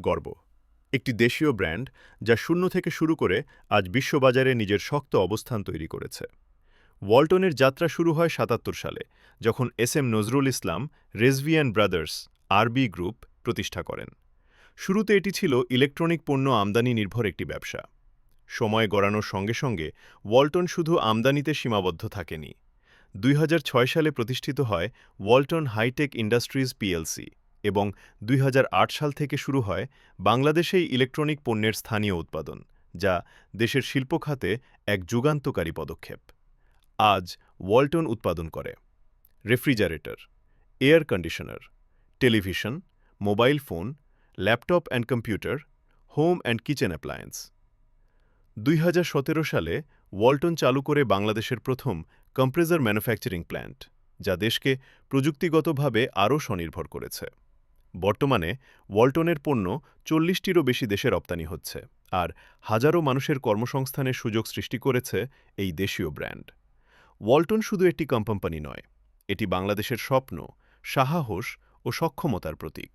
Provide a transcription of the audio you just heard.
গর্ব, একটি দেশীয় ব্র্যান্ড যা শূন্য থেকে শুরু করে আজ বিশ্ববাজারে নিজের শক্ত অবস্থান তৈরি করেছে। ওয়ালটনের যাত্রা শুরু হয় ৭৭ সালে, যখন এস.এম. নজরুল ইসলাম রেসভিয়ান ব্রাদার্স আরবি গ্রুপ প্রতিষ্ঠা করেন। শুরুতে এটি ছিল ইলেকট্রনিক পণ্য আমদানি নির্ভর একটি ব্যবসা। সময় গড়ানোর সঙ্গে সঙ্গে ওয়ালটন শুধু আমদানিতে সীমাবদ্ধ থাকেনি। ২০০৬ সালে প্রতিষ্ঠিত হয় ওয়ালটন হাইটেক ইন্ডাস্ট্রিজ পিএলসি এবং ২০০৮ সাল থেকে শুরু হয় বাংলাদেশেই ইলেকট্রনিক পণ্যের স্থানীয় উৎপাদন, যা দেশের শিল্প খাতে এক যুগান্তকারী পদক্ষেপ। আজ ওয়ালটন উৎপাদন করে refrigerator, air conditioner, television, mobile phone, laptop and computer, home and kitchen appliance. ২০১৭ সালে ওয়ালটন চালু করে বাংলাদেশের প্রথম কম্প্রেসর ম্যানুফ্যাকচারিং প্ল্যান্ট, যা দেশকে প্রযুক্তিগতভাবে আরও স্বনির্ভর করেছে। বর্তমানে ওয়ালটনের পণ্য ৪০টিরও বেশি দেশে রপ্তানি হচ্ছে, আর হাজারো মানুষের কর্মসংস্থানের সুযোগ সৃষ্টি করেছে এই দেশীয় ব্র্যান্ড। ওয়ালটন শুধু একটি কোম্পানি নয়, এটি বাংলাদেশের স্বপ্ন, সাহস ও সক্ষমতার প্রতীক।